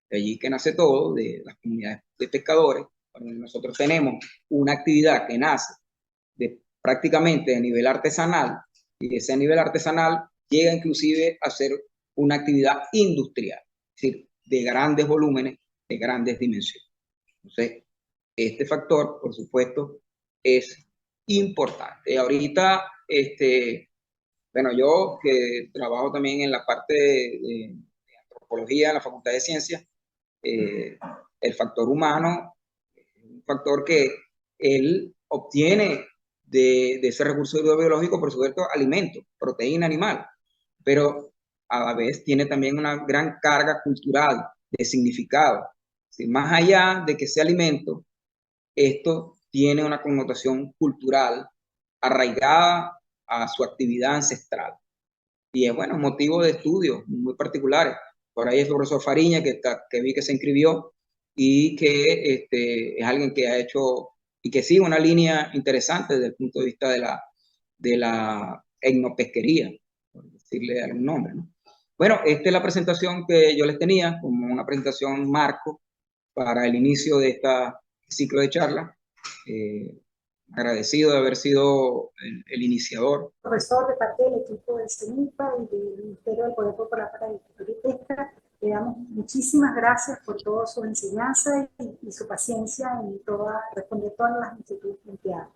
de allí que nace todo, de las comunidades de pescadores. Bueno, nosotros tenemos una actividad que nace prácticamente a nivel artesanal, y ese nivel artesanal llega inclusive a ser una actividad industrial, es decir, de grandes volúmenes, de grandes dimensiones. Entonces, este factor, por supuesto, es importante. Ahorita, bueno, yo que trabajo también en la parte de antropología en la Facultad de Ciencias, el factor humano es un factor que él obtiene de ese recurso biológico, por supuesto, alimento, proteína animal, pero a la vez tiene también una gran carga cultural de significado. ¿Sí? Más allá de que sea alimento, esto tiene una connotación cultural arraigada a su actividad ancestral. Y es, bueno, motivo de estudio muy particulares. Por ahí es el profesor Fariña, que vi que se inscribió y que es alguien que ha hecho y que sigue una línea interesante desde el punto de vista de la etnopesquería, por decirle algún nombre, ¿no? Bueno, esta es la presentación que yo les tenía, como una presentación marco para el inicio de este ciclo de charla. Agradecido de haber sido el iniciador. Profesor, de parte del equipo del CENIPA y del Ministerio del Poder Popular para Agricultura y Pesca, le damos muchísimas gracias por toda su enseñanza y su paciencia en responder todas las inquietudes planteadas.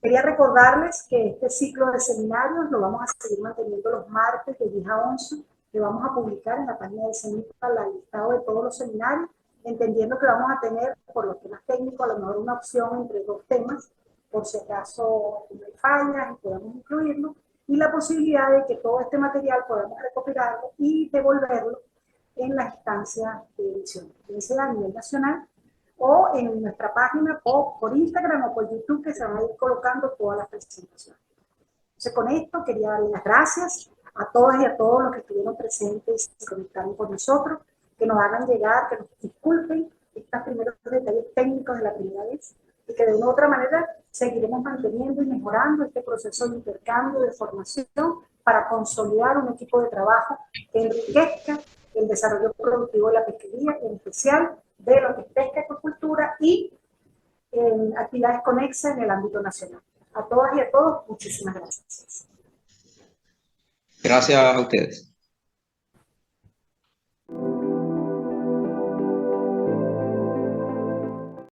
Quería recordarles que este ciclo de seminarios lo vamos a seguir manteniendo los martes de 10 a 11, que vamos a publicar en la página del CENIPA el listado de todos los seminarios, entendiendo que vamos a tener, por los temas técnicos, a lo mejor una opción entre dos temas, por si acaso hay fallas y podamos incluirlo, y la posibilidad de que todo este material podamos recopilarlo y devolverlo en las instancias de edición, ya sea a nivel nacional o en nuestra página por Instagram o por YouTube, que se van a ir colocando todas las presentaciones. Entonces, con esto quería darle las gracias a todas y a todos los que estuvieron presentes y se conectaron con nosotros, que nos hagan llegar, que nos disculpen estos primeros detalles técnicos de la primera vez, y que de una u otra manera seguiremos manteniendo y mejorando este proceso de intercambio, de formación, para consolidar un equipo de trabajo que enriquezca el desarrollo productivo de la pesquería, en especial de lo que es pesca, acuicultura y actividades conexas en el ámbito nacional. A todas y a todos, muchísimas gracias. Gracias a ustedes.